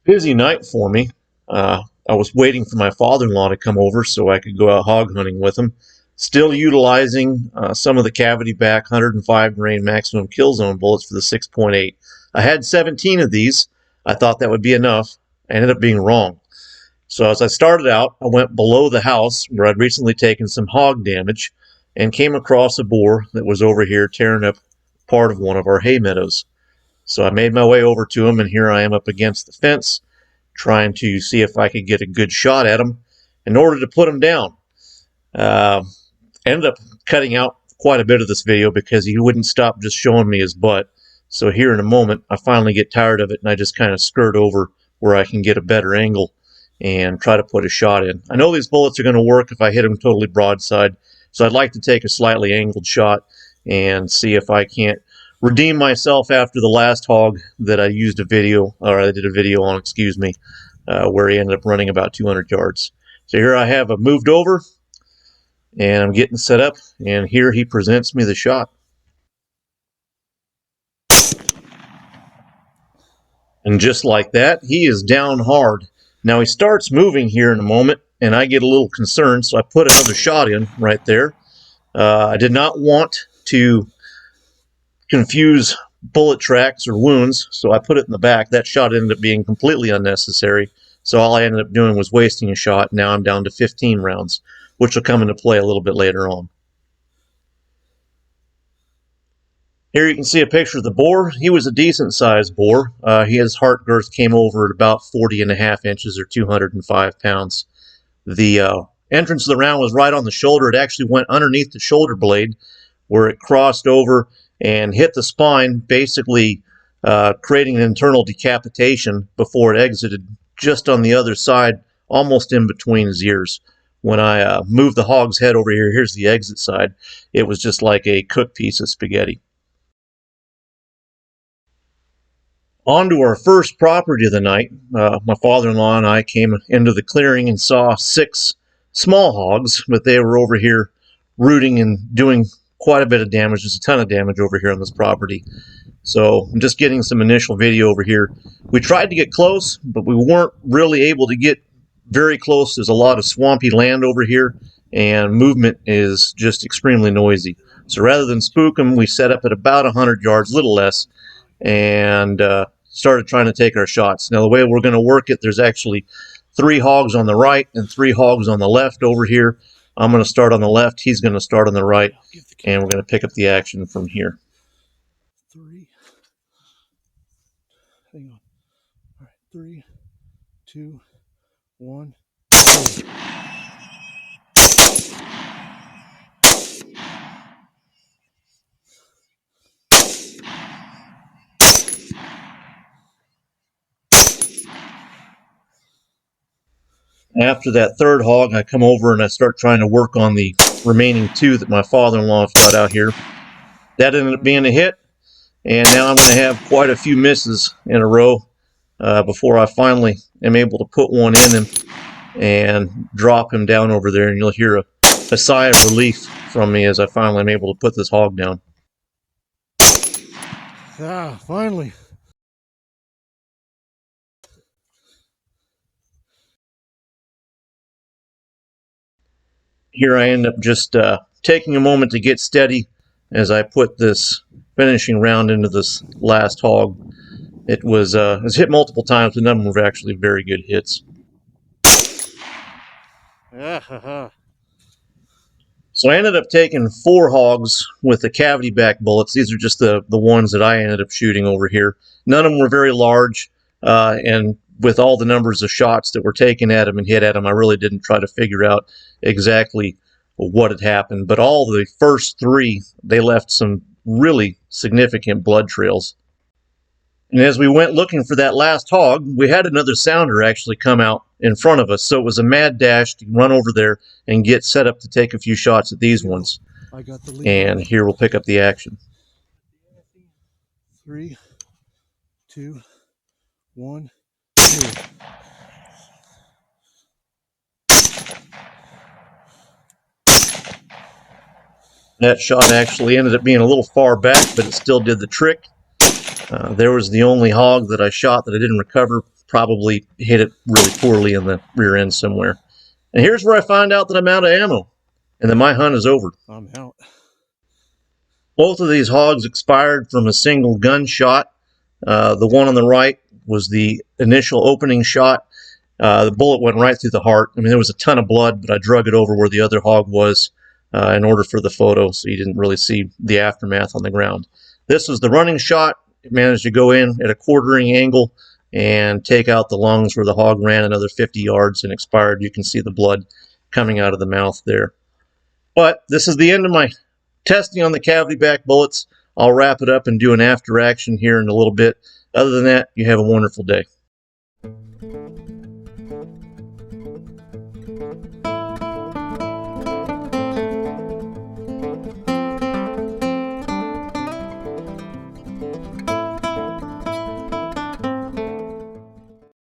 Busy night for me. I was waiting for my father-in-law to come over so I could go out hog hunting with him. Still utilizing some of the cavity back 105 grain maximum kill zone bullets for the 6.8. I had 17 of these. I thought that would be enough. I ended up being wrong. So as I started out, I went below the house where I'd recently taken some hog damage and came across a boar that was over here tearing up part of one of our hay meadows. So I made my way over to him, and here I am up against the fence trying to see if I could get a good shot at him in order to put him down. Uh, Ended up cutting out quite a bit of this video because he wouldn't stop just showing me his butt. So here in a moment, I finally get tired of it, and I just kind of skirt over where I can get a better angle and try to put a shot in. I know these bullets are going to work if I hit them totally broadside, so I'd like to take a slightly angled shot and see if I can't redeem myself after the last hog that I used a video, or I did a video on, excuse me, where he ended up running about 200 yards. So here I have moved over, and I'm getting set up, and here he presents me the shot. And just like that, he is down hard. Now he starts moving here in a moment, and I get a little concerned, so I put another shot in right there. I did not want to confuse bullet tracks or wounds, so I put it in the back. That shot ended up being completely unnecessary, so all I ended up doing was wasting a shot. Now I'm down to 15 rounds, which will come into play a little bit later on. Here you can see a picture of the boar. He was a decent-sized boar. His heart girth came over at about 40.5 inches or 205 pounds. The entrance of the round was right on the shoulder. It actually went underneath the shoulder blade where it crossed over and hit the spine, basically creating an internal decapitation before it exited just on the other side, almost in between his ears. When I moved the hog's head over here, here's the exit side, it was just like a cooked piece of spaghetti. On to our first property of the night. My father-in-law and I came into the clearing and saw 6 small hogs, but they were over here rooting and doing quite a bit of damage. There's a ton of damage over here on this property. So I'm just getting some initial video over here. We tried to get close, but we weren't really able to get very close. There's a lot of swampy land over here, and movement is just extremely noisy. So rather than spook them, we set up at about 100 yards, a little less, and started trying to take our shots. Now the way we're going to work it, there's actually 3 hogs on the right and 3 hogs on the left over here. I'm going to start on the left, he's going to start on the right, and we're going to pick up the action from here. 3. Hang on. All right, 3, 2, 1. Go. After that 3rd hog, I come over and I start trying to work on the remaining 2 that my father-in-law shot out here. That ended up being a hit, and now I'm going to have quite a few misses in a row before I finally am able to put one in him and drop him down over there, and you'll hear a sigh of relief from me as I finally am able to put this hog down. Ah, finally. Here I end up just taking a moment to get steady as I put this finishing round into this last hog. It was hit multiple times, and none of them were actually very good hits. So I ended up taking 4 hogs with the cavity back bullets. These are just the ones that I ended up shooting over here. None of them were very large, and with all the numbers of shots that were taken at him and hit at him, I really didn't try to figure out exactly what had happened. But all the first 3, they left some really significant blood trails. And as we went looking for that last hog, we had another sounder actually come out in front of us. So it was a mad dash to run over there and get set up to take a few shots at these ones. I got the lead. And here we'll pick up the action. 3, 2, 1. Go. That shot actually ended up being a little far back, but it still did the trick. There was the only hog that I shot that I didn't recover probably hit it really poorly in the rear end somewhere. And here's where I find out that I'm out of ammo and that my hunt is over. I'm out. Both of these hogs expired from a single gunshot. The one on the right was the initial opening shot. The bullet went right through the heart. I mean, there was a ton of blood, but I drug it over where the other hog was in order for the photo, so you didn't really see the aftermath on the ground. This was the running shot. It managed to go in at a quartering angle and take out the lungs where the hog ran another 50 yards and expired. You can see the blood coming out of the mouth there. But this is the end of my testing on the cavity back bullets. I'll wrap it up and do an after action here in a little bit. Other than that, you have a wonderful day.